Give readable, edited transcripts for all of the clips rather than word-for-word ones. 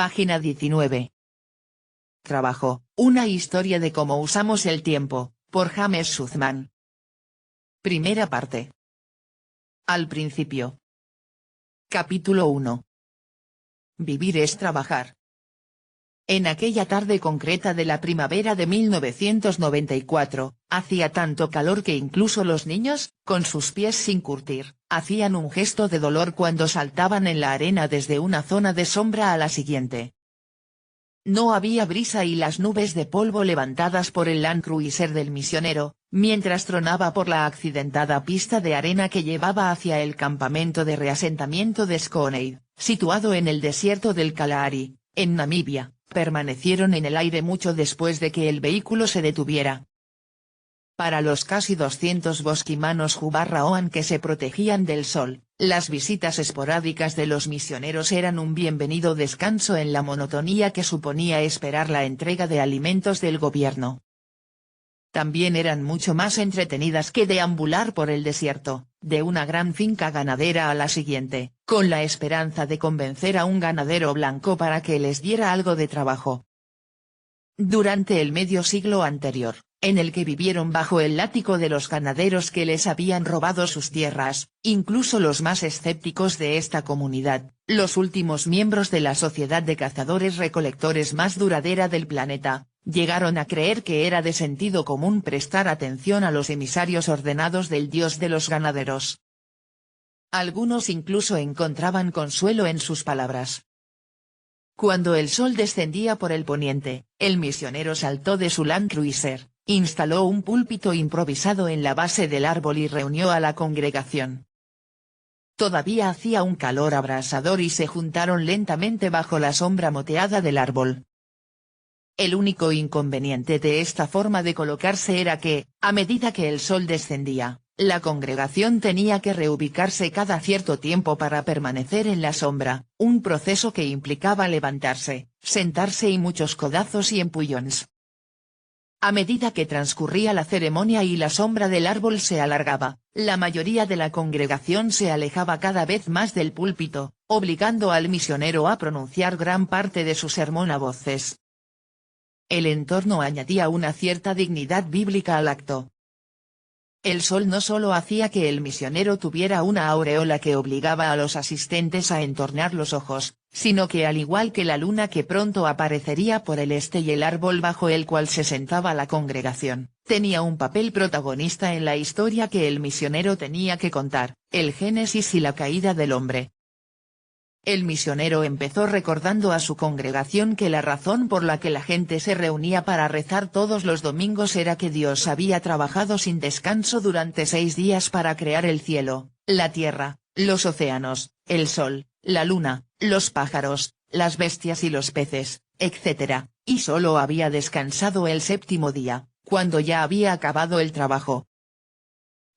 Página 19. Trabajo, una historia de cómo usamos el tiempo, por James Suzman. Primera parte. Al principio. Capítulo 1. Vivir es trabajar. En aquella tarde concreta de la primavera de 1994, hacía tanto calor que incluso los niños, con sus pies sin curtir, hacían un gesto de dolor cuando saltaban en la arena desde una zona de sombra a la siguiente. No había brisa y las nubes de polvo levantadas por el Land Cruiser del misionero, mientras tronaba por la accidentada pista de arena que llevaba hacia el campamento de reasentamiento de Sconeid, situado en el desierto del Kalahari, en Namibia, permanecieron en el aire mucho después de que el vehículo se detuviera. Para los casi 200 bosquimanos Hubarraoan que se protegían del sol, las visitas esporádicas de los misioneros eran un bienvenido descanso en la monotonía que suponía esperar la entrega de alimentos del gobierno. También eran mucho más entretenidas que deambular por el desierto, de una gran finca ganadera a la siguiente, con la esperanza de convencer a un ganadero blanco para que les diera algo de trabajo. Durante el medio siglo anterior, en el que vivieron bajo el látigo de los ganaderos que les habían robado sus tierras, incluso los más escépticos de esta comunidad, los últimos miembros de la sociedad de cazadores-recolectores más duradera del planeta, llegaron a creer que era de sentido común prestar atención a los emisarios ordenados del dios de los ganaderos. Algunos incluso encontraban consuelo en sus palabras. Cuando el sol descendía por el poniente, el misionero saltó de su Land Cruiser, instaló un púlpito improvisado en la base del árbol y reunió a la congregación. Todavía hacía un calor abrasador y se juntaron lentamente bajo la sombra moteada del árbol. El único inconveniente de esta forma de colocarse era que, a medida que el sol descendía, la congregación tenía que reubicarse cada cierto tiempo para permanecer en la sombra, un proceso que implicaba levantarse, sentarse y muchos codazos y empujons. A medida que transcurría la ceremonia y la sombra del árbol se alargaba, la mayoría de la congregación se alejaba cada vez más del púlpito, obligando al misionero a pronunciar gran parte de su sermón a voces. El entorno añadía una cierta dignidad bíblica al acto. El sol no solo hacía que el misionero tuviera una aureola que obligaba a los asistentes a entornar los ojos, sino que al igual que la luna que pronto aparecería por el este y el árbol bajo el cual se sentaba la congregación, tenía un papel protagonista en la historia que el misionero tenía que contar, el Génesis y la caída del hombre. El misionero empezó recordando a su congregación que la razón por la que la gente se reunía para rezar todos los domingos era que Dios había trabajado sin descanso durante 6 días para crear el cielo, la tierra, los océanos, el sol, la luna, los pájaros, las bestias y los peces, etc., y solo había descansado el 7º día, cuando ya había acabado el trabajo.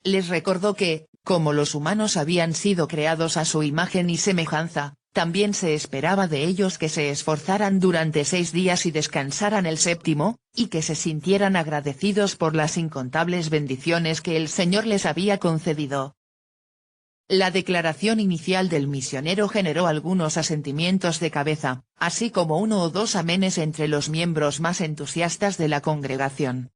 Les recordó que, como los humanos habían sido creados a su imagen y semejanza, también se esperaba de ellos que se esforzaran durante 6 días y descansaran el 7º, y que se sintieran agradecidos por las incontables bendiciones que el Señor les había concedido. La declaración inicial del misionero generó algunos asentimientos de cabeza, así como 1 o 2 amenes entre los miembros más entusiastas de la congregación.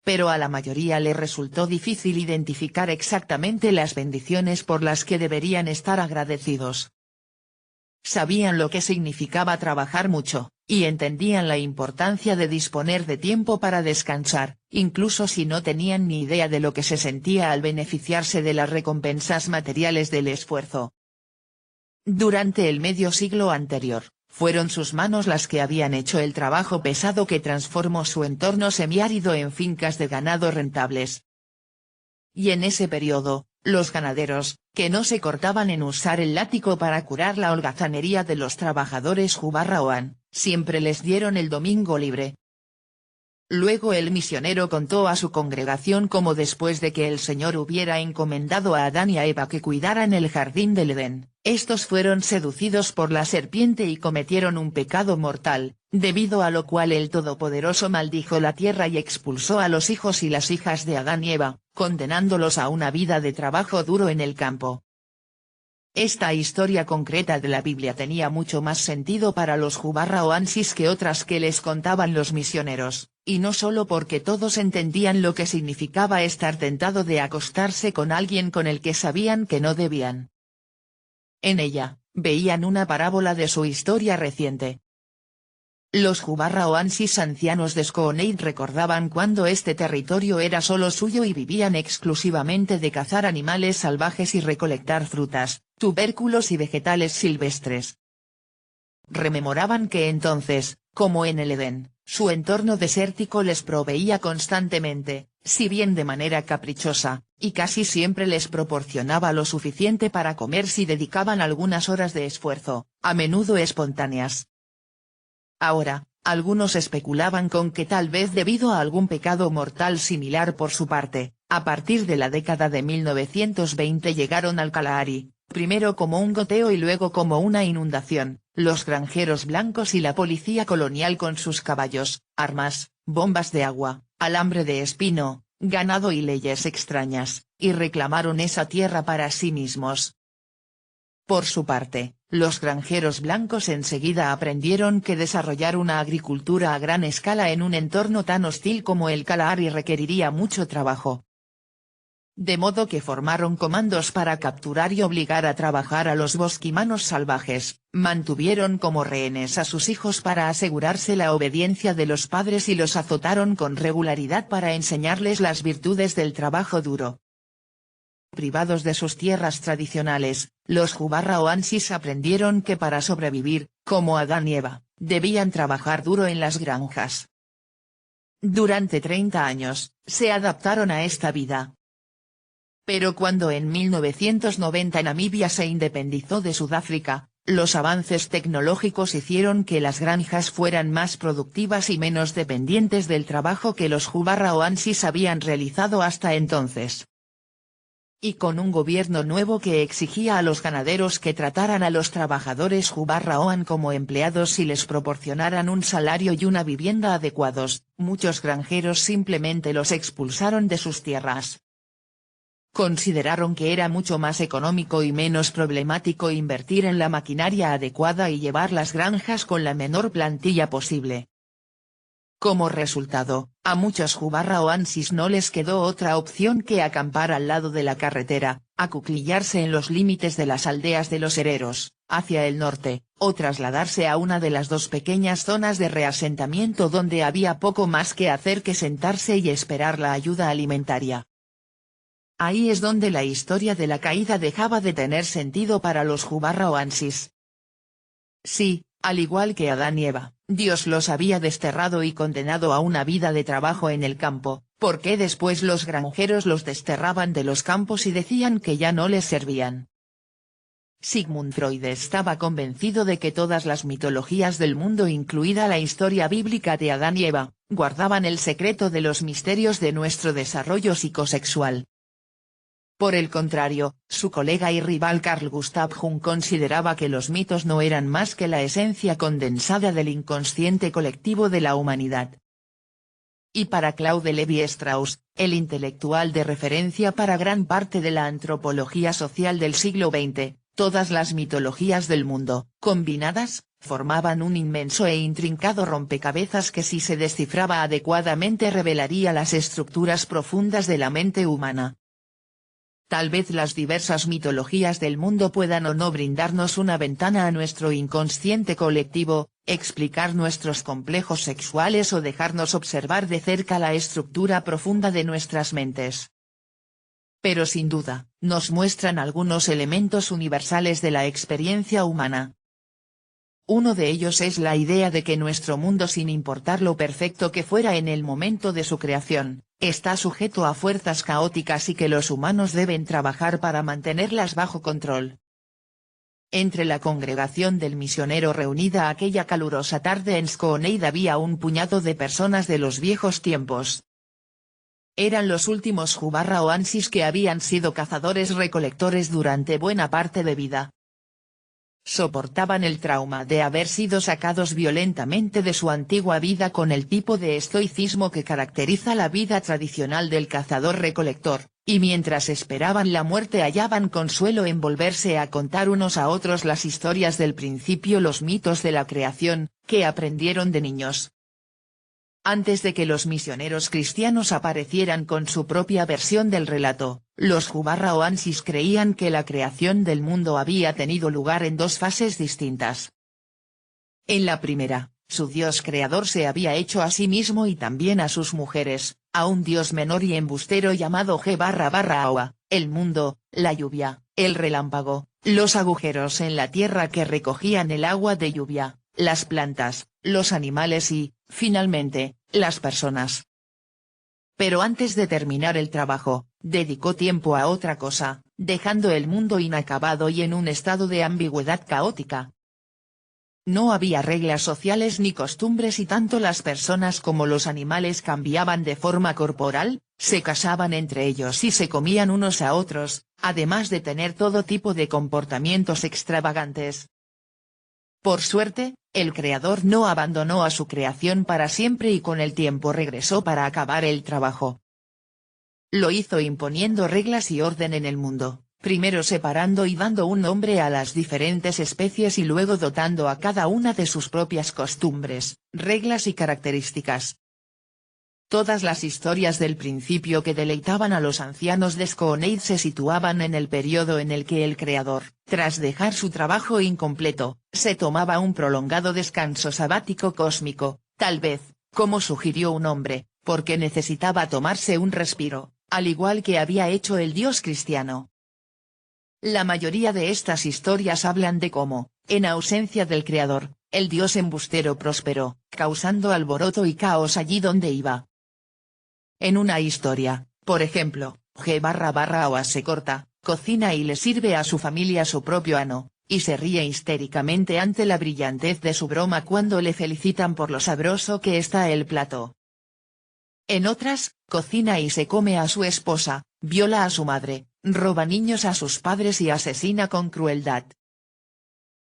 Pero a la mayoría le resultó difícil identificar exactamente las bendiciones por las que deberían estar agradecidos. Sabían lo que significaba trabajar mucho, y entendían la importancia de disponer de tiempo para descansar, incluso si no tenían ni idea de lo que se sentía al beneficiarse de las recompensas materiales del esfuerzo. Durante el medio siglo anterior, fueron sus manos las que habían hecho el trabajo pesado que transformó su entorno semiárido en fincas de ganado rentables. Y en ese periodo, los ganaderos, que no se cortaban en usar el látigo para curar la holgazanería de los trabajadores Hubarraoan, siempre les dieron el domingo libre. Luego el misionero contó a su congregación cómo después de que el Señor hubiera encomendado a Adán y a Eva que cuidaran el jardín del Edén, estos fueron seducidos por la serpiente y cometieron un pecado mortal, debido a lo cual el Todopoderoso maldijo la tierra y expulsó a los hijos y las hijas de Adán y Eva, condenándolos a una vida de trabajo duro en el campo. Esta historia concreta de la Biblia tenía mucho más sentido para los Jubarra o Ansis que otras que les contaban los misioneros, y no solo porque todos entendían lo que significaba estar tentado de acostarse con alguien con el que sabían que no debían. En ella, veían una parábola de su historia reciente. Los Jubarra o Ansis ancianos de Skoneid recordaban cuando este territorio era solo suyo y vivían exclusivamente de cazar animales salvajes y recolectar frutas, tubérculos y vegetales silvestres. Rememoraban que entonces, como en el Edén, su entorno desértico les proveía constantemente, si bien de manera caprichosa, y casi siempre les proporcionaba lo suficiente para comer si dedicaban algunas horas de esfuerzo, a menudo espontáneas. Ahora, algunos especulaban con que tal vez debido a algún pecado mortal similar por su parte, a partir de la década de 1920 llegaron al Kalahari, primero como un goteo y luego como una inundación, los granjeros blancos y la policía colonial con sus caballos, armas, bombas de agua, alambre de espino, ganado y leyes extrañas, y reclamaron esa tierra para sí mismos. Por su parte, los granjeros blancos enseguida aprendieron que desarrollar una agricultura a gran escala en un entorno tan hostil como el Kalahari requeriría mucho trabajo. De modo que formaron comandos para capturar y obligar a trabajar a los bosquimanos salvajes, mantuvieron como rehenes a sus hijos para asegurarse la obediencia de los padres y los azotaron con regularidad para enseñarles las virtudes del trabajo duro. Privados de sus tierras tradicionales, los Jubarra o Ansis aprendieron que para sobrevivir, como Adán y Eva, debían trabajar duro en las granjas. Durante 30 años, se adaptaron a esta vida. Pero cuando en 1990 Namibia se independizó de Sudáfrica, los avances tecnológicos hicieron que las granjas fueran más productivas y menos dependientes del trabajo que los Jubarra o Ansis habían realizado hasta entonces. Y con un gobierno nuevo que exigía a los ganaderos que trataran a los trabajadores Jubarra Oan como empleados y les proporcionaran un salario y una vivienda adecuados, muchos granjeros simplemente los expulsaron de sus tierras. Consideraron que era mucho más económico y menos problemático invertir en la maquinaria adecuada y llevar las granjas con la menor plantilla posible. Como resultado, a muchos Jubarra o Ansis no les quedó otra opción que acampar al lado de la carretera, acuclillarse en los límites de las aldeas de los hereros, hacia el norte, o trasladarse a una de las dos pequeñas zonas de reasentamiento donde había poco más que hacer que sentarse y esperar la ayuda alimentaria. Ahí es donde la historia de la caída dejaba de tener sentido para los Jubarra o Ansis. Sí, al igual que Adán y Eva, Dios los había desterrado y condenado a una vida de trabajo en el campo, ¿por qué después los granjeros los desterraban de los campos y decían que ya no les servían? Sigmund Freud estaba convencido de que todas las mitologías del mundo, incluida la historia bíblica de Adán y Eva, guardaban el secreto de los misterios de nuestro desarrollo psicosexual. Por el contrario, su colega y rival Carl Gustav Jung consideraba que los mitos no eran más que la esencia condensada del inconsciente colectivo de la humanidad. Y para Claude Lévi-Strauss, el intelectual de referencia para gran parte de la antropología social del siglo XX, todas las mitologías del mundo, combinadas, formaban un inmenso e intrincado rompecabezas que si se descifraba adecuadamente revelaría las estructuras profundas de la mente humana. Tal vez las diversas mitologías del mundo puedan o no brindarnos una ventana a nuestro inconsciente colectivo, explicar nuestros complejos sexuales o dejarnos observar de cerca la estructura profunda de nuestras mentes. Pero sin duda, nos muestran algunos elementos universales de la experiencia humana. Uno de ellos es la idea de que nuestro mundo, sin importar lo perfecto que fuera en el momento de su creación, está sujeto a fuerzas caóticas y que los humanos deben trabajar para mantenerlas bajo control. Entre la congregación del misionero reunida aquella calurosa tarde en Skoneid había un puñado de personas de los viejos tiempos. Eran los últimos Jubarra o Ansis que habían sido cazadores-recolectores durante buena parte de vida. Soportaban el trauma de haber sido sacados violentamente de su antigua vida con el tipo de estoicismo que caracteriza la vida tradicional del cazador-recolector, Y mientras esperaban la muerte hallaban consuelo en volverse a contar unos a otros las historias del principio, los mitos de la creación, que aprendieron de niños. Antes de que los misioneros cristianos aparecieran con su propia versión del relato, los Jubarra o Ansis creían que la creación del mundo había tenido lugar en dos fases distintas. En la primera, su dios creador se había hecho a sí mismo y también a sus mujeres, a un dios menor y embustero llamado G/Awa, el mundo, la lluvia, el relámpago, los agujeros en la tierra que recogían el agua de lluvia, las plantas, los animales y, finalmente, las personas. Pero antes de terminar el trabajo, dedicó tiempo a otra cosa, dejando el mundo inacabado y en un estado de ambigüedad caótica. No había reglas sociales ni costumbres y tanto las personas como los animales cambiaban de forma corporal, se casaban entre ellos y se comían unos a otros, además de tener todo tipo de comportamientos extravagantes. Por suerte, el creador no abandonó a su creación para siempre y con el tiempo regresó para acabar el trabajo. Lo hizo imponiendo reglas y orden en el mundo, primero separando y dando un nombre a las diferentes especies y luego dotando a cada una de sus propias costumbres, reglas y características. Todas las historias del principio que deleitaban a los ancianos de Skoneid se situaban en el periodo en el que el creador, tras dejar su trabajo incompleto, se tomaba un prolongado descanso sabático cósmico, tal vez, como sugirió un hombre, porque necesitaba tomarse un respiro, al igual que había hecho el dios cristiano. La mayoría de estas historias hablan de cómo, en ausencia del creador, el dios embustero prosperó, causando alboroto y caos allí donde iba. En una historia, por ejemplo, G/Awa se corta, cocina y le sirve a su familia su propio ano, y se ríe histéricamente ante la brillantez de su broma cuando le felicitan por lo sabroso que está el plato. En otras, cocina y se come a su esposa, viola a su madre, roba niños a sus padres y asesina con crueldad.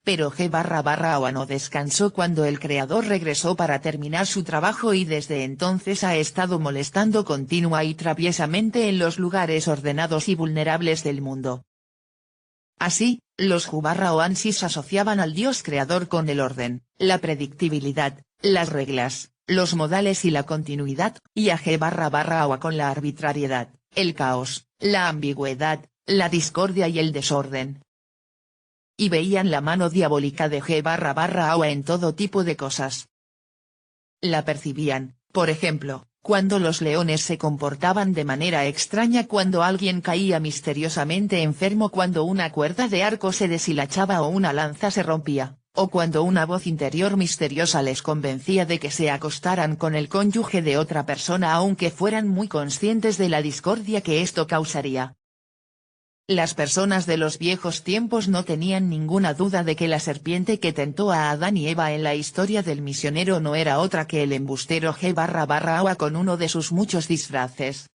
Pero G/Awa no descansó cuando el creador regresó para terminar su trabajo y desde entonces ha estado molestando continua y traviesamente en los lugares ordenados y vulnerables del mundo. Así, los Jubarra o Ansis asociaban al dios creador con el orden, la predictibilidad, las reglas, los modales y la continuidad, y a G/Awa con la arbitrariedad, el caos, la ambigüedad, la discordia y el desorden. Y veían la mano diabólica de G/Awa en todo tipo de cosas. La percibían, por ejemplo, cuando los leones se comportaban de manera extraña, cuando alguien caía misteriosamente enfermo, cuando una cuerda de arco se deshilachaba o una lanza se rompía, o cuando una voz interior misteriosa les convencía de que se acostaran con el cónyuge de otra persona aunque fueran muy conscientes de la discordia que esto causaría. Las personas de los viejos tiempos no tenían ninguna duda de que la serpiente que tentó a Adán y Eva en la historia del misionero no era otra que el embustero G/Awa con uno de sus muchos disfraces.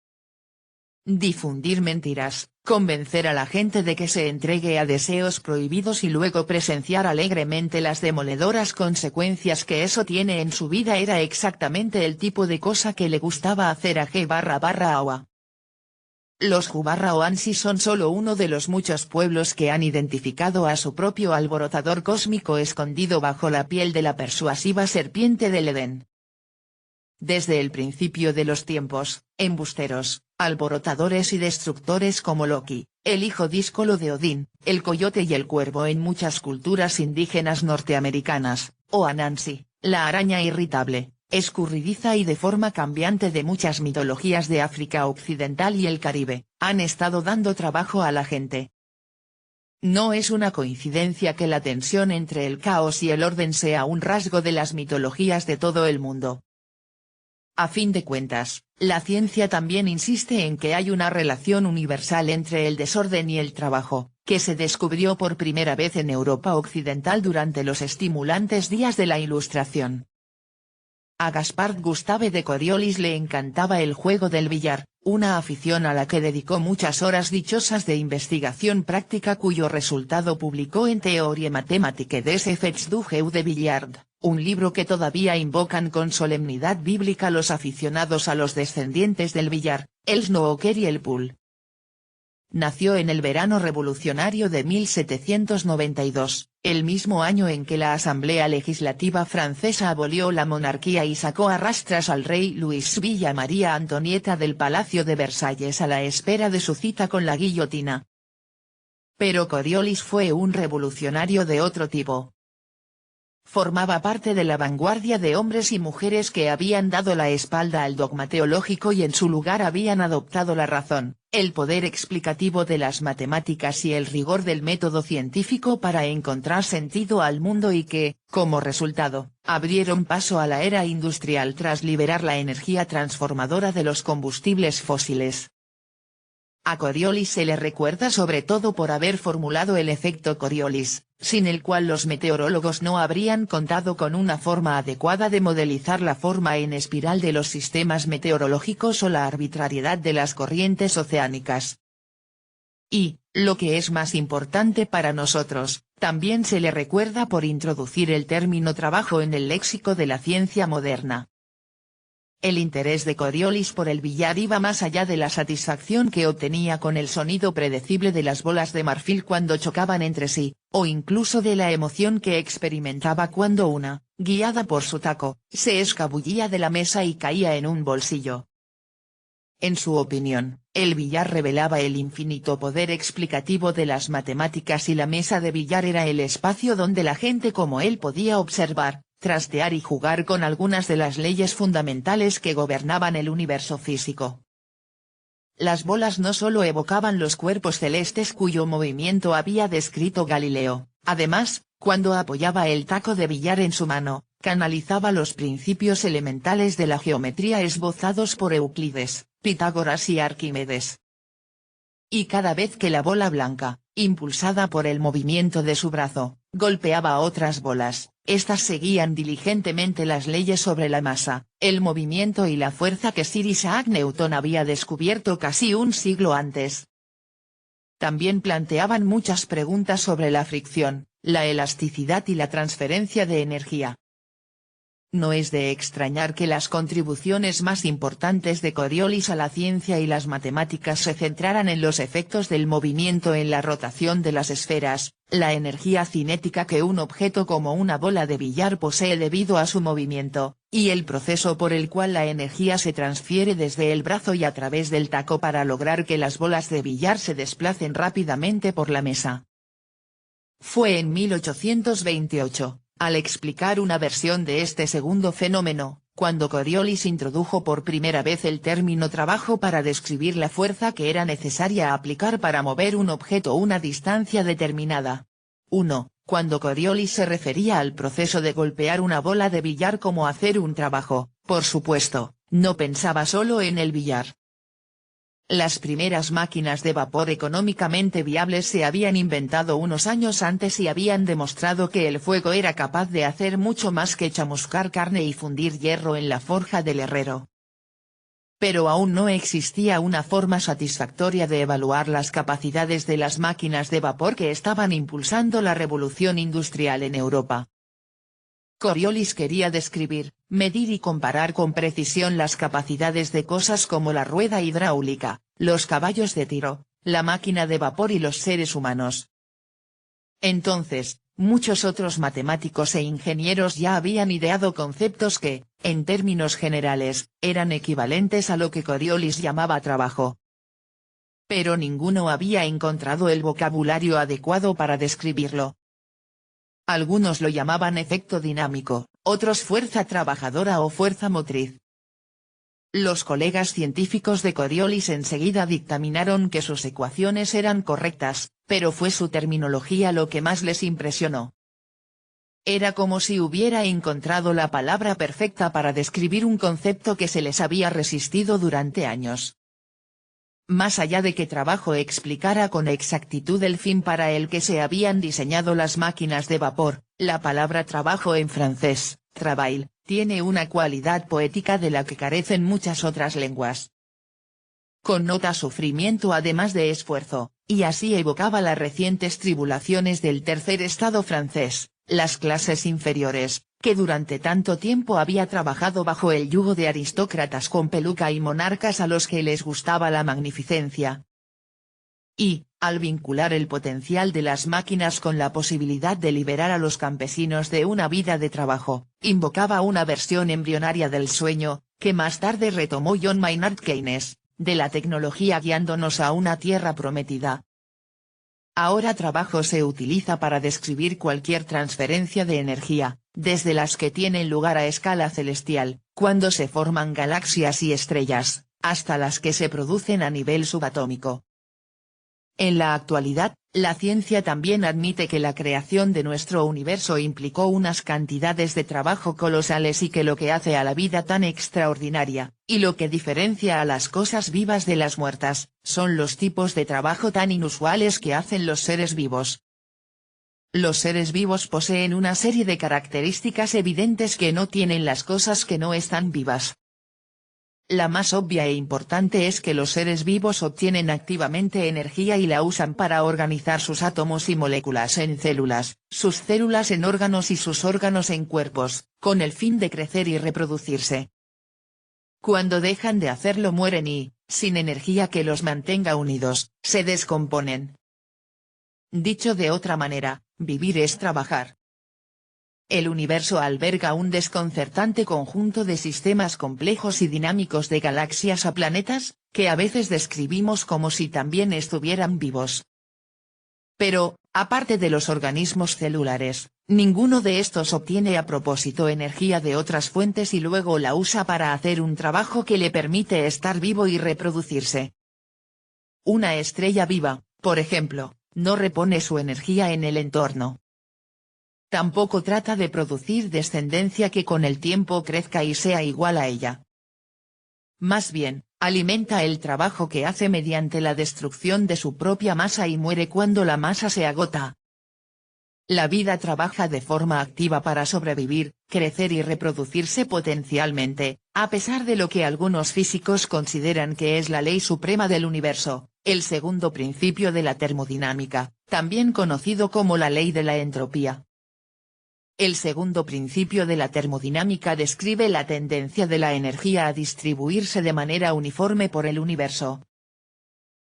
Difundir mentiras, convencer a la gente de que se entregue a deseos prohibidos y luego presenciar alegremente las demoledoras consecuencias que eso tiene en su vida era exactamente el tipo de cosa que le gustaba hacer a G/Awa. Los Jubarra o Ansis son solo uno de los muchos pueblos que han identificado a su propio alborotador cósmico escondido bajo la piel de la persuasiva serpiente del Edén. Desde el principio de los tiempos, embusteros, alborotadores y destructores como Loki, el hijo díscolo de Odín, el coyote y el cuervo en muchas culturas indígenas norteamericanas, o Anansi, la araña irritable, escurridiza y de forma cambiante de muchas mitologías de África Occidental y el Caribe, han estado dando trabajo a la gente. No es una coincidencia que la tensión entre el caos y el orden sea un rasgo de las mitologías de todo el mundo. A fin de cuentas, la ciencia también insiste en que hay una relación universal entre el desorden y el trabajo, que se descubrió por primera vez en Europa Occidental durante los estimulantes días de la Ilustración. A Gaspard Gustave de Coriolis le encantaba el juego del billar, una afición a la que dedicó muchas horas dichosas de investigación práctica cuyo resultado publicó en Théorie mathématique des effets du jeu de billard, un libro que todavía invocan con solemnidad bíblica los aficionados a los descendientes del billar, el snooker y el pool. nació en el verano revolucionario de 1792, el mismo año en que la Asamblea Legislativa francesa abolió la monarquía y sacó a rastras al rey Luis Villa María Antonieta del Palacio de Versalles a la espera de su cita con la guillotina. Pero Coriolis fue un revolucionario de otro tipo. Formaba parte de la vanguardia de hombres y mujeres que habían dado la espalda al dogma teológico y en su lugar habían adoptado la razón, el poder explicativo de las matemáticas y el rigor del método científico para encontrar sentido al mundo y que, como resultado, abrieron paso a la era industrial tras liberar la energía transformadora de los combustibles fósiles. A Coriolis se le recuerda sobre todo por haber formulado el efecto Coriolis, sin el cual los meteorólogos no habrían contado con una forma adecuada de modelizar la forma en espiral de los sistemas meteorológicos o la arbitrariedad de las corrientes oceánicas. Y, lo que es más importante para nosotros, también se le recuerda por introducir el término trabajo en el léxico de la ciencia moderna. El interés de Coriolis por el billar iba más allá de la satisfacción que obtenía con el sonido predecible de las bolas de marfil cuando chocaban entre sí, o incluso de la emoción que experimentaba cuando una, guiada por su taco, se escabullía de la mesa y caía en un bolsillo. En su opinión, el billar revelaba el infinito poder explicativo de las matemáticas y la mesa de billar era el espacio donde la gente como él podía observar, trastear y jugar con algunas de las leyes fundamentales que gobernaban el universo físico. Las bolas no solo evocaban los cuerpos celestes cuyo movimiento había descrito Galileo, además, cuando apoyaba el taco de billar en su mano, canalizaba los principios elementales de la geometría esbozados por Euclides, Pitágoras y Arquímedes. Y cada vez que la bola blanca, impulsada por el movimiento de su brazo, golpeaba a otras bolas, estas seguían diligentemente las leyes sobre la masa, el movimiento y la fuerza que Sir Isaac Newton había descubierto casi un siglo antes. También planteaban muchas preguntas sobre la fricción, la elasticidad y la transferencia de energía. No es de extrañar que las contribuciones más importantes de Coriolis a la ciencia y las matemáticas se centraran en los efectos del movimiento en la rotación de las esferas, la energía cinética que un objeto como una bola de billar posee debido a su movimiento, y el proceso por el cual la energía se transfiere desde el brazo y a través del taco para lograr que las bolas de billar se desplacen rápidamente por la mesa. Fue en 1828. Al explicar una versión de este segundo fenómeno, cuando Coriolis introdujo por primera vez el término trabajo para describir la fuerza que era necesaria aplicar para mover un objeto una distancia determinada. 1. Cuando Coriolis se refería al proceso de golpear una bola de billar como hacer un trabajo, por supuesto, no pensaba solo en el billar. Las primeras máquinas de vapor económicamente viables se habían inventado unos años antes y habían demostrado que el fuego era capaz de hacer mucho más que chamuscar carne y fundir hierro en la forja del herrero. Pero aún no existía una forma satisfactoria de evaluar las capacidades de las máquinas de vapor que estaban impulsando la revolución industrial en Europa. Coriolis quería describir, medir y comparar con precisión las capacidades de cosas como la rueda hidráulica, los caballos de tiro, la máquina de vapor y los seres humanos. Entonces, muchos otros matemáticos e ingenieros ya habían ideado conceptos que, en términos generales, eran equivalentes a lo que Coriolis llamaba trabajo. Pero ninguno había encontrado el vocabulario adecuado para describirlo. Algunos lo llamaban efecto dinámico, otros fuerza trabajadora o fuerza motriz. Los colegas científicos de Coriolis enseguida dictaminaron que sus ecuaciones eran correctas, pero fue su terminología lo que más les impresionó. Era como si hubiera encontrado la palabra perfecta para describir un concepto que se les había resistido durante años. Más allá de que trabajo explicara con exactitud el fin para el que se habían diseñado las máquinas de vapor, la palabra trabajo en francés, travail, tiene una cualidad poética de la que carecen muchas otras lenguas. Connota sufrimiento además de esfuerzo, y así evocaba las recientes tribulaciones del tercer estado francés, las clases inferiores, que durante tanto tiempo había trabajado bajo el yugo de aristócratas con peluca y monarcas a los que les gustaba la magnificencia. Y, al vincular el potencial de las máquinas con la posibilidad de liberar a los campesinos de una vida de trabajo, invocaba una versión embrionaria del sueño, que más tarde retomó John Maynard Keynes, de la tecnología guiándonos a una tierra prometida. Ahora trabajo se utiliza para describir cualquier transferencia de energía, desde las que tienen lugar a escala celestial, cuando se forman galaxias y estrellas, hasta las que se producen a nivel subatómico. En la actualidad, la ciencia también admite que la creación de nuestro universo implicó unas cantidades de trabajo colosales y que lo que hace a la vida tan extraordinaria, y lo que diferencia a las cosas vivas de las muertas, son los tipos de trabajo tan inusuales que hacen los seres vivos. Los seres vivos poseen una serie de características evidentes que no tienen las cosas que no están vivas. La más obvia e importante es que los seres vivos obtienen activamente energía y la usan para organizar sus átomos y moléculas en células, sus células en órganos y sus órganos en cuerpos, con el fin de crecer y reproducirse. Cuando dejan de hacerlo mueren y, sin energía que los mantenga unidos, se descomponen. Dicho de otra manera, vivir es trabajar. El universo alberga un desconcertante conjunto de sistemas complejos y dinámicos de galaxias a planetas, que a veces describimos como si también estuvieran vivos. Pero, aparte de los organismos celulares, ninguno de estos obtiene a propósito energía de otras fuentes y luego la usa para hacer un trabajo que le permite estar vivo y reproducirse. Una estrella viva, por ejemplo, no repone su energía en el entorno. Tampoco trata de producir descendencia que con el tiempo crezca y sea igual a ella. Más bien, alimenta el trabajo que hace mediante la destrucción de su propia masa y muere cuando la masa se agota. La vida trabaja de forma activa para sobrevivir, crecer y reproducirse potencialmente, a pesar de lo que algunos físicos consideran que es la ley suprema del universo, el segundo principio de la termodinámica, también conocido como la ley de la entropía. El segundo principio de la termodinámica describe la tendencia de la energía a distribuirse de manera uniforme por el universo.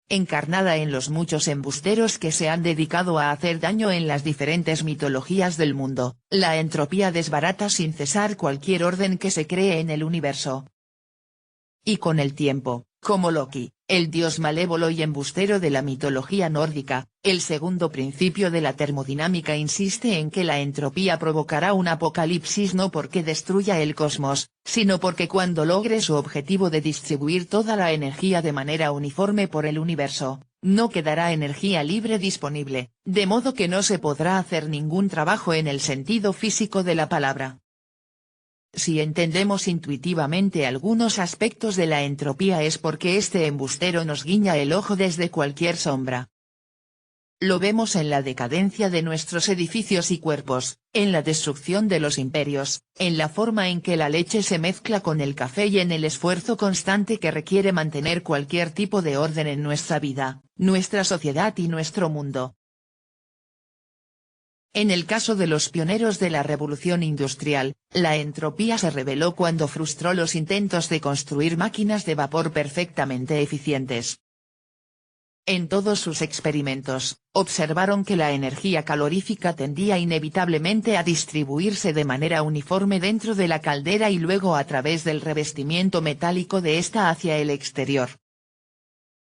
Encarnada en los muchos embusteros que se han dedicado a hacer daño en las diferentes mitologías del mundo, la entropía desbarata sin cesar cualquier orden que se cree en el universo. Y con el tiempo, como Loki, el dios malévolo y embustero de la mitología nórdica, el segundo principio de la termodinámica insiste en que la entropía provocará un apocalipsis no porque destruya el cosmos, sino porque cuando logre su objetivo de distribuir toda la energía de manera uniforme por el universo, no quedará energía libre disponible, de modo que no se podrá hacer ningún trabajo en el sentido físico de la palabra. Si entendemos intuitivamente algunos aspectos de la entropía es porque este embustero nos guiña el ojo desde cualquier sombra. Lo vemos en la decadencia de nuestros edificios y cuerpos, en la destrucción de los imperios, en la forma en que la leche se mezcla con el café y en el esfuerzo constante que requiere mantener cualquier tipo de orden en nuestra vida, nuestra sociedad y nuestro mundo. En el caso de los pioneros de la revolución industrial, la entropía se reveló cuando frustró los intentos de construir máquinas de vapor perfectamente eficientes. En todos sus experimentos, observaron que la energía calorífica tendía inevitablemente a distribuirse de manera uniforme dentro de la caldera y luego a través del revestimiento metálico de esta hacia el exterior.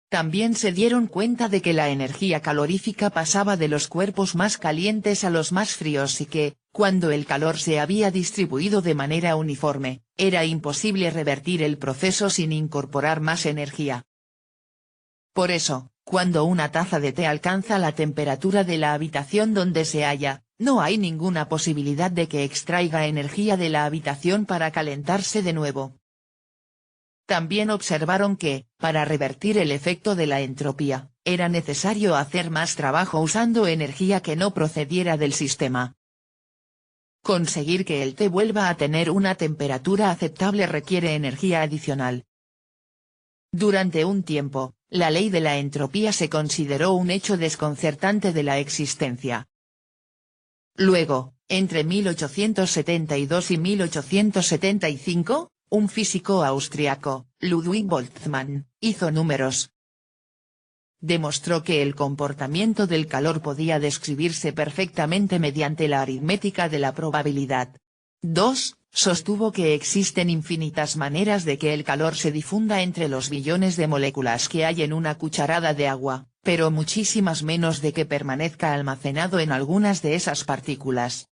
También se dieron cuenta de que la energía calorífica pasaba de los cuerpos más calientes a los más fríos y que, cuando el calor se había distribuido de manera uniforme, era imposible revertir el proceso sin incorporar más energía. Por eso, cuando una taza de té alcanza la temperatura de la habitación donde se halla, no hay ninguna posibilidad de que extraiga energía de la habitación para calentarse de nuevo. También observaron que, para revertir el efecto de la entropía, era necesario hacer más trabajo usando energía que no procediera del sistema. Conseguir que el té vuelva a tener una temperatura aceptable requiere energía adicional. Durante un tiempo, la ley de la entropía se consideró un hecho desconcertante de la existencia. Luego, entre 1872 y 1875, un físico austriaco, Ludwig Boltzmann, hizo números. demostró que el comportamiento del calor podía describirse perfectamente mediante la aritmética de la probabilidad. 2. Sostuvo que existen infinitas maneras de que el calor se difunda entre los billones de moléculas que hay en una cucharada de agua, pero muchísimas menos de que permanezca almacenado en algunas de esas partículas.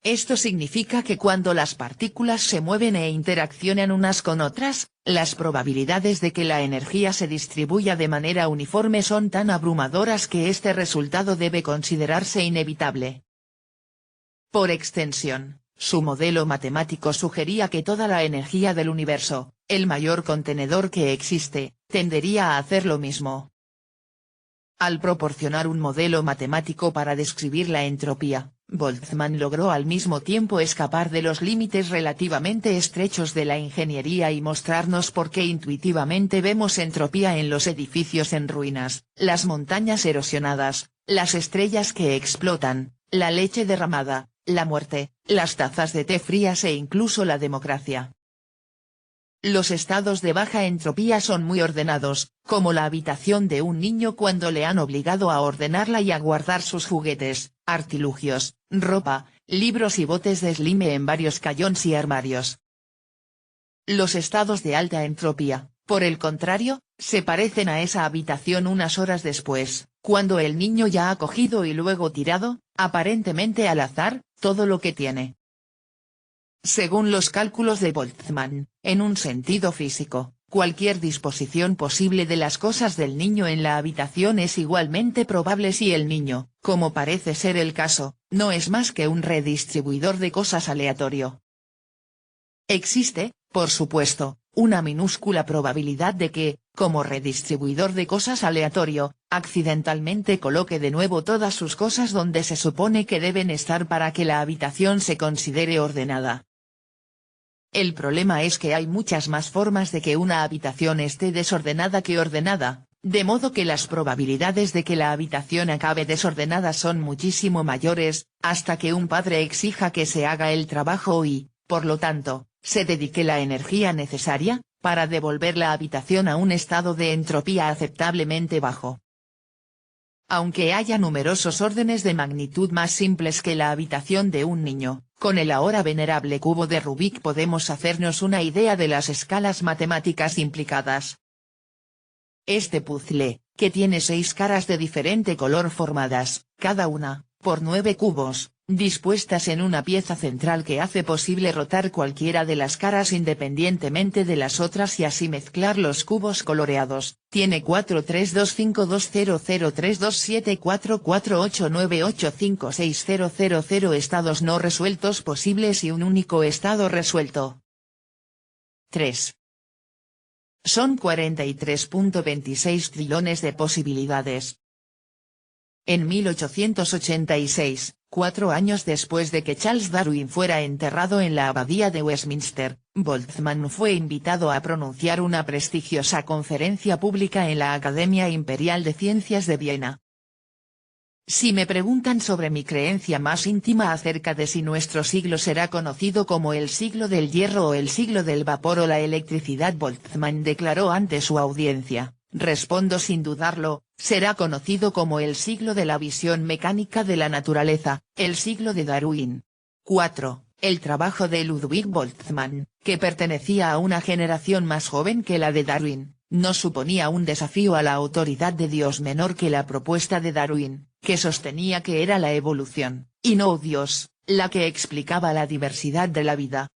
Esto significa que cuando las partículas se mueven e interaccionan unas con otras, las probabilidades de que la energía se distribuya de manera uniforme son tan abrumadoras que este resultado debe considerarse inevitable. Por extensión, su modelo matemático sugería que toda la energía del universo, el mayor contenedor que existe, tendería a hacer lo mismo. Al proporcionar un modelo matemático para describir la entropía, Boltzmann logró al mismo tiempo escapar de los límites relativamente estrechos de la ingeniería y mostrarnos por qué intuitivamente vemos entropía en los edificios en ruinas, las montañas erosionadas, las estrellas que explotan, la leche derramada, la muerte, las tazas de té frías e incluso la democracia. Los estados de baja entropía son muy ordenados, como la habitación de un niño cuando le han obligado a ordenarla y a guardar sus juguetes, artilugios, ropa, libros y botes de slime en varios cajones y armarios. Los estados de alta entropía, por el contrario, se parecen a esa habitación unas horas después, cuando el niño ya ha cogido y luego tirado, aparentemente al azar, todo lo que tiene. Según los cálculos de Boltzmann, en un sentido físico, cualquier disposición posible de las cosas del niño en la habitación es igualmente probable si el niño, como parece ser el caso, no es más que un redistribuidor de cosas aleatorio. Existe, por supuesto, una minúscula probabilidad de que, como redistribuidor de cosas aleatorio, accidentalmente coloque de nuevo todas sus cosas donde se supone que deben estar para que la habitación se considere ordenada. El problema es que hay muchas más formas de que una habitación esté desordenada que ordenada, de modo que las probabilidades de que la habitación acabe desordenada son muchísimo mayores, hasta que un padre exija que se haga el trabajo y, por lo tanto, se dedique la energía necesaria, para devolver la habitación a un estado de entropía aceptablemente bajo. Aunque haya numerosos órdenes de magnitud más simples que la habitación de un niño, con el ahora venerable cubo de Rubik podemos hacernos una idea de las escalas matemáticas implicadas. Este puzzle, que tiene 6 caras de diferente color formadas, cada una, por 9 cubos, dispuestas en una pieza central que hace posible rotar cualquiera de las caras independientemente de las otras y así mezclar los cubos coloreados, tiene 4325203274488985600 estados no resueltos posibles y un único estado resuelto. 3. Son 43.26 trillones de posibilidades. En 1886, 4 años después de que Charles Darwin fuera enterrado en la abadía de Westminster, Boltzmann fue invitado a pronunciar una prestigiosa conferencia pública en la Academia Imperial de Ciencias de Viena. Si me preguntan sobre mi creencia más íntima acerca de si nuestro siglo será conocido como el siglo del hierro o el siglo del vapor o la electricidad, Boltzmann declaró ante su audiencia, respondo sin dudarlo, será conocido como el siglo de la visión mecánica de la naturaleza, el siglo de Darwin. 4. El trabajo de Ludwig Boltzmann, que pertenecía a una generación más joven que la de Darwin, no suponía un desafío a la autoridad de Dios menor que la propuesta de Darwin, que sostenía que era la evolución, y no Dios, la que explicaba la diversidad de la vida.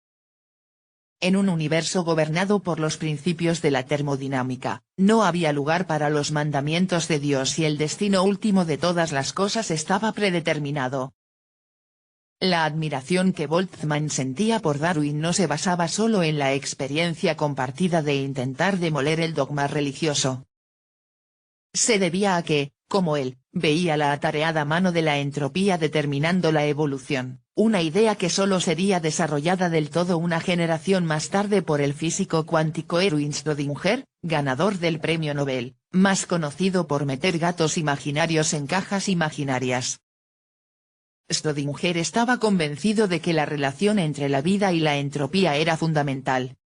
En un universo gobernado por los principios de la termodinámica, no había lugar para los mandamientos de Dios y el destino último de todas las cosas estaba predeterminado. La admiración que Boltzmann sentía por Darwin no se basaba solo en la experiencia compartida de intentar demoler el dogma religioso. Se debía a que, como él, veía la atareada mano de la entropía determinando la evolución, una idea que solo sería desarrollada del todo una generación más tarde por el físico cuántico Erwin Schrödinger, ganador del premio Nobel, más conocido por meter gatos imaginarios en cajas imaginarias. Schrödinger estaba convencido de que la relación entre la vida y la entropía era fundamental.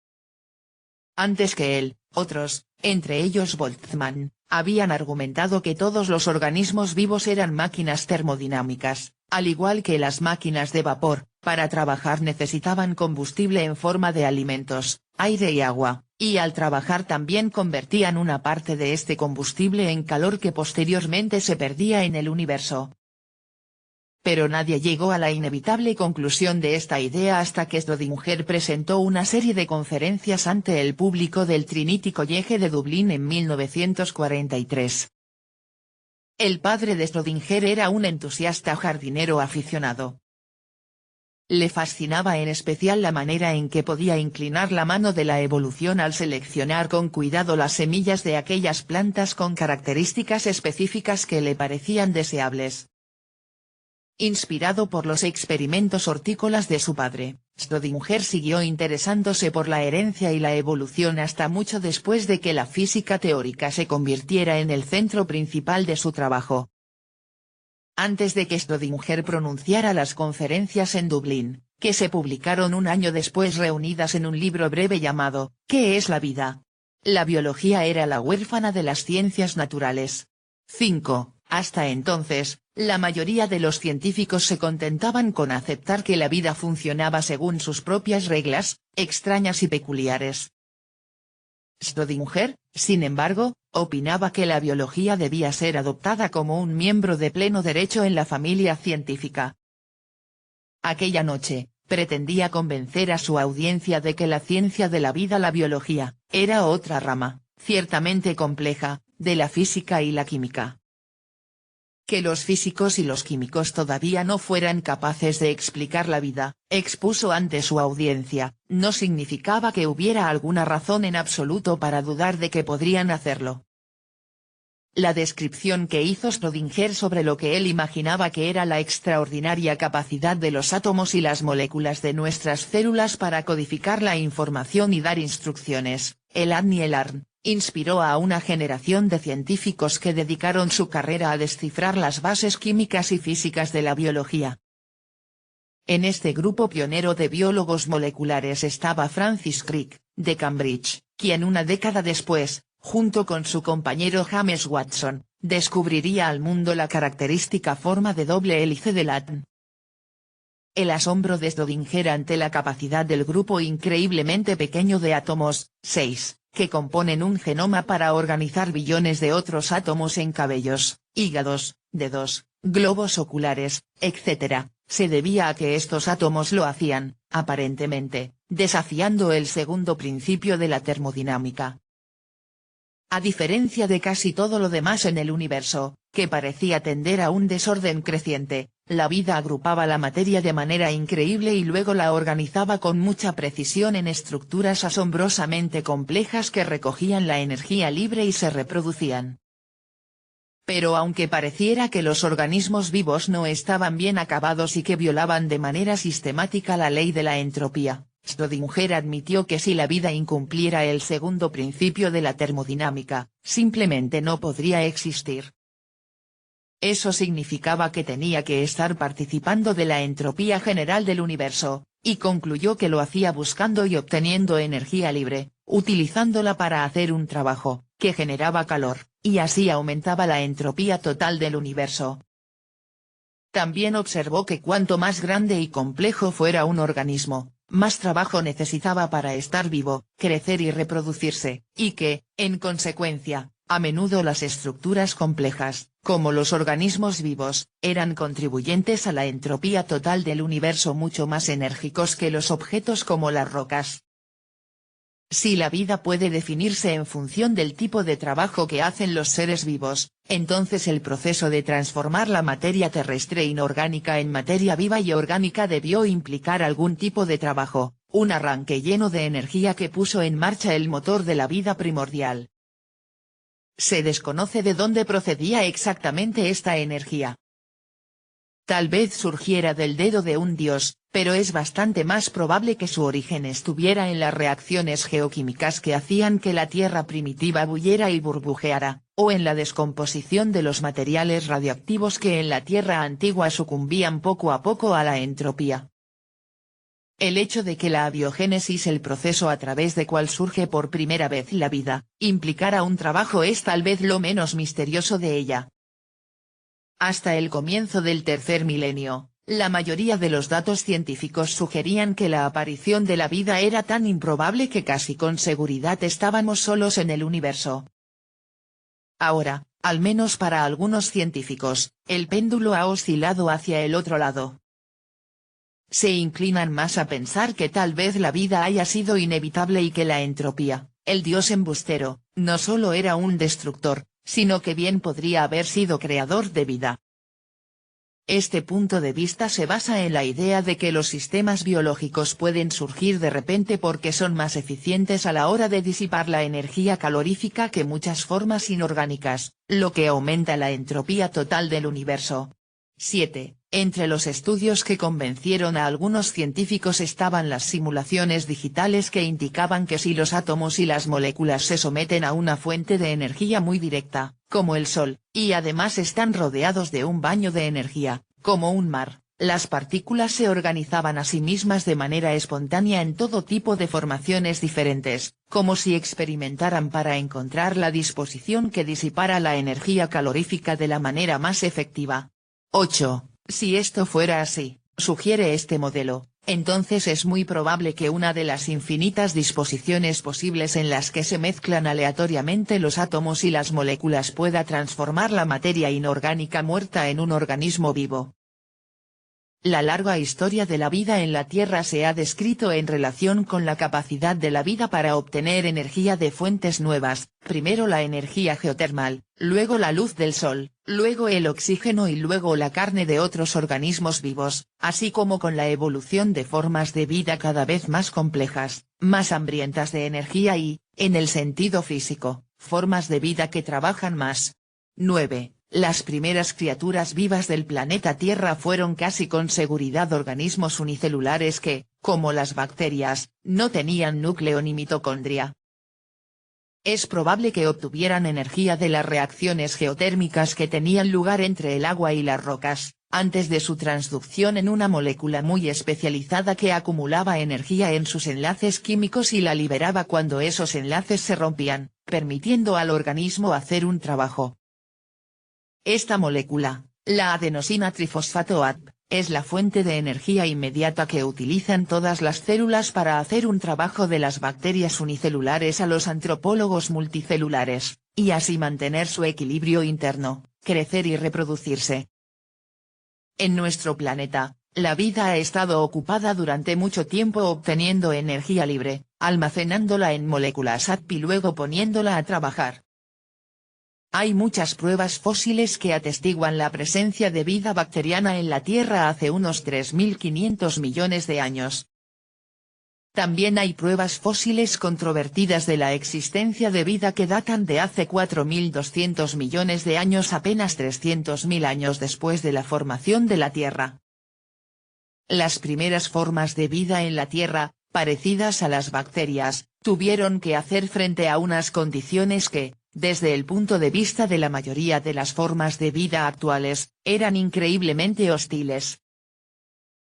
Antes que él, otros, entre ellos Boltzmann, Habían argumentado que todos los organismos vivos eran máquinas termodinámicas, al igual que las máquinas de vapor. Para trabajar necesitaban combustible en forma de alimentos, aire y agua, y al trabajar también convertían una parte de este combustible en calor que posteriormente se perdía en el universo. Pero nadie llegó a la inevitable conclusión de esta idea hasta que Schrödinger presentó una serie de conferencias ante el público del Trinity College de Dublín en 1943. El padre de Schrödinger era un entusiasta jardinero aficionado. Le fascinaba en especial la manera en que podía inclinar la mano de la evolución al seleccionar con cuidado las semillas de aquellas plantas con características específicas que le parecían deseables. Inspirado por los experimentos hortícolas de su padre, Schrödinger siguió interesándose por la herencia y la evolución hasta mucho después de que la física teórica se convirtiera en el centro principal de su trabajo. Antes de que Schrödinger pronunciara las conferencias en Dublín, que se publicaron un año después reunidas en un libro breve llamado ¿Qué es la vida? La biología era la huérfana de las ciencias naturales. 5. Hasta entonces, la mayoría de los científicos se contentaban con aceptar que la vida funcionaba según sus propias reglas, extrañas y peculiares. Schrödinger, sin embargo, opinaba que la biología debía ser adoptada como un miembro de pleno derecho en la familia científica. Aquella noche, pretendía convencer a su audiencia de que la ciencia de la vida, la biología, era otra rama, ciertamente compleja, de la física y la química. Que los físicos y los químicos todavía no fueran capaces de explicar la vida, expuso ante su audiencia, no significaba que hubiera alguna razón en absoluto para dudar de que podrían hacerlo. La descripción que hizo Schrödinger sobre lo que él imaginaba que era la extraordinaria capacidad de los átomos y las moléculas de nuestras células para codificar la información y dar instrucciones, el ADN y el ARN, inspiró a una generación de científicos que dedicaron su carrera a descifrar las bases químicas y físicas de la biología. En este grupo pionero de biólogos moleculares estaba Francis Crick, de Cambridge, quien una década después, junto con su compañero James Watson, descubriría al mundo la característica forma de doble hélice del ADN. El asombro de Schrödinger ante la capacidad del grupo increíblemente pequeño de átomos, 6, que componen un genoma para organizar billones de otros átomos en cabellos, hígados, dedos, globos oculares, etc., se debía a que estos átomos lo hacían, aparentemente, desafiando el segundo principio de la termodinámica. A diferencia de casi todo lo demás en el universo, que parecía tender a un desorden creciente, la vida agrupaba la materia de manera increíble y luego la organizaba con mucha precisión en estructuras asombrosamente complejas que recogían la energía libre y se reproducían. Pero aunque pareciera que los organismos vivos no estaban bien acabados y que violaban de manera sistemática la ley de la entropía, Schrödinger admitió que si la vida incumpliera el segundo principio de la termodinámica, simplemente no podría existir. Eso significaba que tenía que estar participando de la entropía general del universo, y concluyó que lo hacía buscando y obteniendo energía libre, utilizándola para hacer un trabajo, que generaba calor, y así aumentaba la entropía total del universo. También observó que cuanto más grande y complejo fuera un organismo, más trabajo necesitaba para estar vivo, crecer y reproducirse, y que, en consecuencia, a menudo las estructuras complejas, como los organismos vivos, eran contribuyentes a la entropía total del universo mucho más enérgicos que los objetos como las rocas. Si la vida puede definirse en función del tipo de trabajo que hacen los seres vivos, entonces el proceso de transformar la materia terrestre inorgánica en materia viva y orgánica debió implicar algún tipo de trabajo, un arranque lleno de energía que puso en marcha el motor de la vida primordial. Se desconoce de dónde procedía exactamente esta energía. Tal vez surgiera del dedo de un dios, pero es bastante más probable que su origen estuviera en las reacciones geoquímicas que hacían que la Tierra primitiva bulliera y burbujeara, o en la descomposición de los materiales radioactivos que en la Tierra antigua sucumbían poco a poco a la entropía. El hecho de que la abiogénesis, el proceso a través de cual surge por primera vez la vida, implicara un trabajo es tal vez lo menos misterioso de ella. Hasta el comienzo del tercer milenio, la mayoría de los datos científicos sugerían que la aparición de la vida era tan improbable que casi con seguridad estábamos solos en el universo. Ahora, al menos para algunos científicos, el péndulo ha oscilado hacia el otro lado. Se inclinan más a pensar que tal vez la vida haya sido inevitable y que la entropía, el dios embustero, no solo era un destructor, sino que bien podría haber sido creador de vida. Este punto de vista se basa en la idea de que los sistemas biológicos pueden surgir de repente porque son más eficientes a la hora de disipar la energía calorífica que muchas formas inorgánicas, lo que aumenta la entropía total del universo. 7. Entre los estudios que convencieron a algunos científicos estaban las simulaciones digitales que indicaban que si los átomos y las moléculas se someten a una fuente de energía muy directa, como el Sol, y además están rodeados de un baño de energía, como un mar, las partículas se organizaban a sí mismas de manera espontánea en todo tipo de formaciones diferentes, como si experimentaran para encontrar la disposición que disipara la energía calorífica de la manera más efectiva. 8. Si esto fuera así, sugiere este modelo, entonces es muy probable que una de las infinitas disposiciones posibles en las que se mezclan aleatoriamente los átomos y las moléculas pueda transformar la materia inorgánica muerta en un organismo vivo. La larga historia de la vida en la Tierra se ha descrito en relación con la capacidad de la vida para obtener energía de fuentes nuevas, primero la energía geotermal, luego la luz del sol, luego el oxígeno y luego la carne de otros organismos vivos, así como con la evolución de formas de vida cada vez más complejas, más hambrientas de energía y, en el sentido físico, formas de vida que trabajan más. 9. Las primeras criaturas vivas del planeta Tierra fueron casi con seguridad organismos unicelulares que, como las bacterias, no tenían núcleo ni mitocondria. Es probable que obtuvieran energía de las reacciones geotérmicas que tenían lugar entre el agua y las rocas, antes de su transducción en una molécula muy especializada que acumulaba energía en sus enlaces químicos y la liberaba cuando esos enlaces se rompían, permitiendo al organismo hacer un trabajo. Esta molécula, la adenosina trifosfato ATP, es la fuente de energía inmediata que utilizan todas las células para hacer un trabajo de las bacterias unicelulares a los antropólogos multicelulares, y así mantener su equilibrio interno, crecer y reproducirse. En nuestro planeta, la vida ha estado ocupada durante mucho tiempo obteniendo energía libre, almacenándola en moléculas ATP y luego poniéndola a trabajar. Hay muchas pruebas fósiles que atestiguan la presencia de vida bacteriana en la Tierra hace unos 3.500 millones de años. También hay pruebas fósiles controvertidas de la existencia de vida que datan de hace 4.200 millones de años, apenas 300.000 años después de la formación de la Tierra. Las primeras formas de vida en la Tierra, parecidas a las bacterias, tuvieron que hacer frente a unas condiciones que, desde el punto de vista de la mayoría de las formas de vida actuales, eran increíblemente hostiles.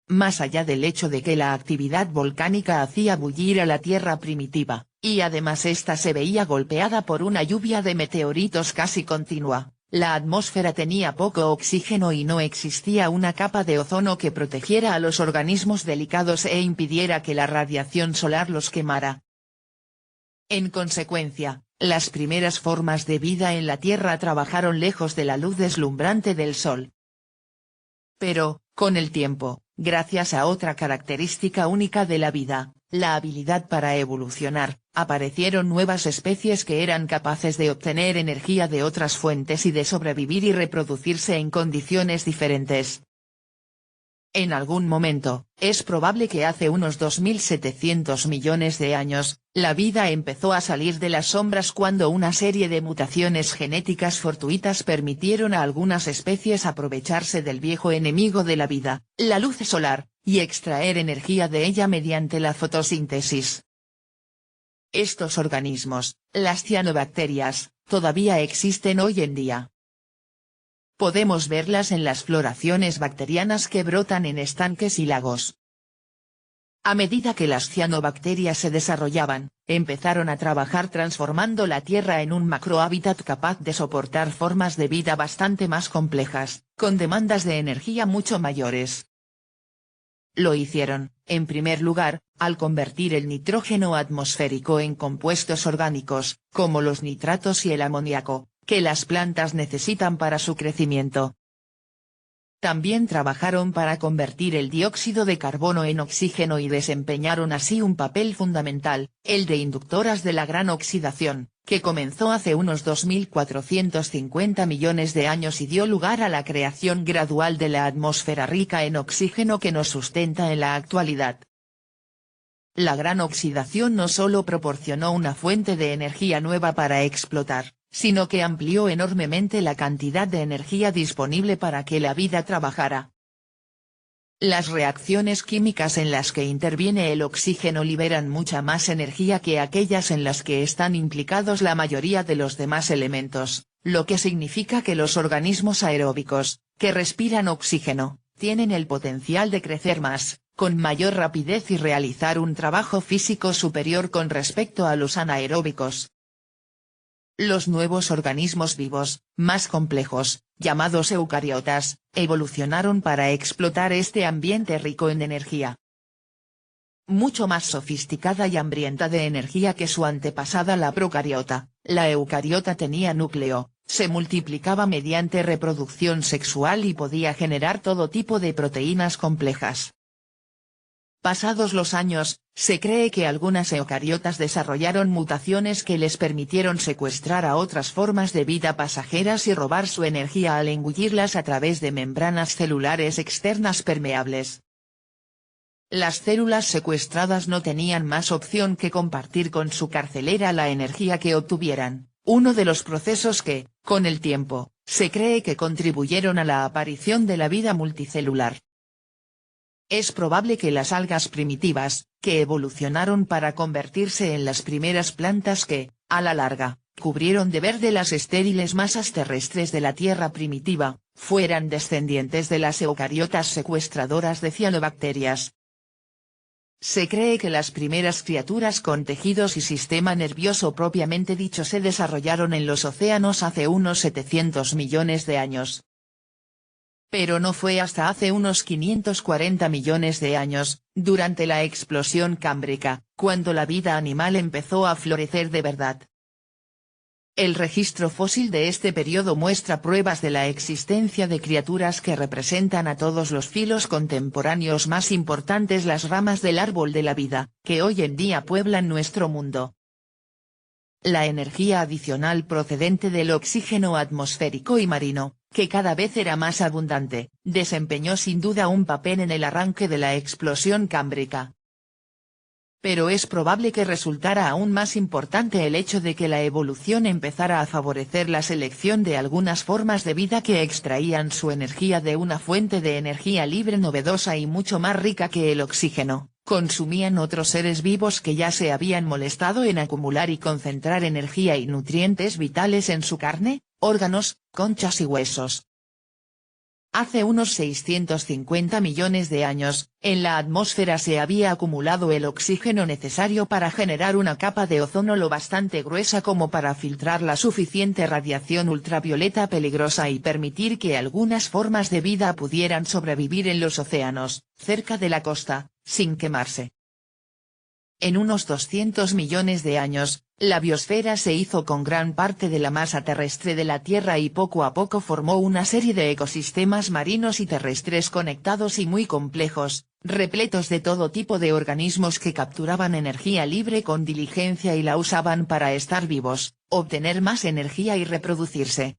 Más allá del hecho de que la actividad volcánica hacía bullir a la Tierra primitiva, y además ésta se veía golpeada por una lluvia de meteoritos casi continua, la atmósfera tenía poco oxígeno y no existía una capa de ozono que protegiera a los organismos delicados e impidiera que la radiación solar los quemara. En consecuencia, las primeras formas de vida en la Tierra trabajaron lejos de la luz deslumbrante del Sol. Pero, con el tiempo, gracias a otra característica única de la vida, la habilidad para evolucionar, aparecieron nuevas especies que eran capaces de obtener energía de otras fuentes y de sobrevivir y reproducirse en condiciones diferentes. En algún momento, es probable que hace unos 2.700 millones de años, la vida empezó a salir de las sombras cuando una serie de mutaciones genéticas fortuitas permitieron a algunas especies aprovecharse del viejo enemigo de la vida, la luz solar, y extraer energía de ella mediante la fotosíntesis. Estos organismos, las cianobacterias, todavía existen hoy en día. Podemos verlas en las floraciones bacterianas que brotan en estanques y lagos. A medida que las cianobacterias se desarrollaban, empezaron a trabajar transformando la Tierra en un macrohábitat capaz de soportar formas de vida bastante más complejas, con demandas de energía mucho mayores. Lo hicieron, en primer lugar, al convertir el nitrógeno atmosférico en compuestos orgánicos, como los nitratos y el amoníaco, que las plantas necesitan para su crecimiento. También trabajaron para convertir el dióxido de carbono en oxígeno y desempeñaron así un papel fundamental, el de inductoras de la gran oxidación, que comenzó hace unos 2.450 millones de años y dio lugar a la creación gradual de la atmósfera rica en oxígeno que nos sustenta en la actualidad. La gran oxidación no solo proporcionó una fuente de energía nueva para explotar, sino que amplió enormemente la cantidad de energía disponible para que la vida trabajara. Las reacciones químicas en las que interviene el oxígeno liberan mucha más energía que aquellas en las que están implicados la mayoría de los demás elementos, lo que significa que los organismos aeróbicos, que respiran oxígeno, tienen el potencial de crecer más, con mayor rapidez y realizar un trabajo físico superior con respecto a los anaeróbicos. Los nuevos organismos vivos, más complejos, llamados eucariotas, evolucionaron para explotar este ambiente rico en energía. Mucho más sofisticada y hambrienta de energía que su antepasada la procariota, la eucariota tenía núcleo, se multiplicaba mediante reproducción sexual y podía generar todo tipo de proteínas complejas. Pasados los años, se cree que algunas eucariotas desarrollaron mutaciones que les permitieron secuestrar a otras formas de vida pasajeras y robar su energía al engullirlas a través de membranas celulares externas permeables. Las células secuestradas no tenían más opción que compartir con su carcelera la energía que obtuvieran, uno de los procesos que, con el tiempo, se cree que contribuyeron a la aparición de la vida multicelular. Es probable que las algas primitivas, que evolucionaron para convertirse en las primeras plantas que, a la larga, cubrieron de verde las estériles masas terrestres de la Tierra primitiva, fueran descendientes de las eucariotas secuestradoras de cianobacterias. Se cree que las primeras criaturas con tejidos y sistema nervioso propiamente dicho se desarrollaron en los océanos hace unos 700 millones de años. Pero no fue hasta hace unos 540 millones de años, durante la explosión cámbrica, cuando la vida animal empezó a florecer de verdad. El registro fósil de este periodo muestra pruebas de la existencia de criaturas que representan a todos los filos contemporáneos más importantes, las ramas del árbol de la vida, que hoy en día pueblan nuestro mundo. La energía adicional procedente del oxígeno atmosférico y marino, que cada vez era más abundante, desempeñó sin duda un papel en el arranque de la explosión cámbrica. Pero es probable que resultara aún más importante el hecho de que la evolución empezara a favorecer la selección de algunas formas de vida que extraían su energía de una fuente de energía libre novedosa y mucho más rica que el oxígeno. Consumían otros seres vivos que ya se habían molestado en acumular y concentrar energía y nutrientes vitales en su carne, órganos, conchas y huesos. Hace unos 650 millones de años, en la atmósfera se había acumulado el oxígeno necesario para generar una capa de ozono lo bastante gruesa como para filtrar la suficiente radiación ultravioleta peligrosa y permitir que algunas formas de vida pudieran sobrevivir en los océanos, cerca de la costa, sin quemarse. En unos 200 millones de años, la biosfera se hizo con gran parte de la masa terrestre de la Tierra y poco a poco formó una serie de ecosistemas marinos y terrestres conectados y muy complejos, repletos de todo tipo de organismos que capturaban energía libre con diligencia y la usaban para estar vivos, obtener más energía y reproducirse.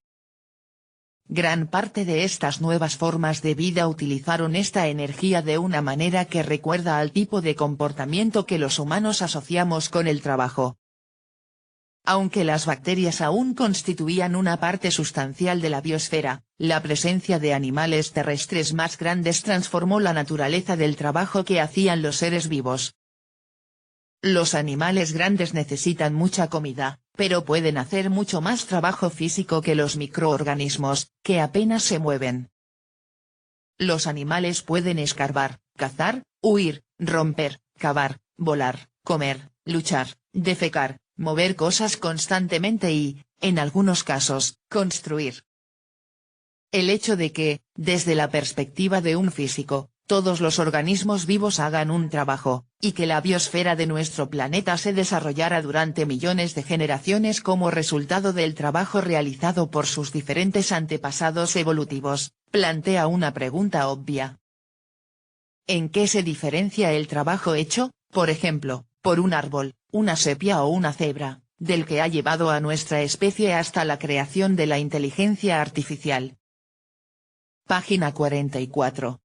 Gran parte de estas nuevas formas de vida utilizaron esta energía de una manera que recuerda al tipo de comportamiento que los humanos asociamos con el trabajo. Aunque las bacterias aún constituían una parte sustancial de la biosfera, la presencia de animales terrestres más grandes transformó la naturaleza del trabajo que hacían los seres vivos. Los animales grandes necesitan mucha comida, pero pueden hacer mucho más trabajo físico que los microorganismos, que apenas se mueven. Los animales pueden escarbar, cazar, huir, romper, cavar, volar, comer, luchar, defecar, mover cosas constantemente y, en algunos casos, construir. El hecho de que, desde la perspectiva de un físico, todos los organismos vivos hagan un trabajo, y que la biosfera de nuestro planeta se desarrollara durante millones de generaciones como resultado del trabajo realizado por sus diferentes antepasados evolutivos, plantea una pregunta obvia. ¿En qué se diferencia el trabajo hecho, por ejemplo, por un árbol, una sepia o una cebra, del que ha llevado a nuestra especie hasta la creación de la inteligencia artificial? Página 44.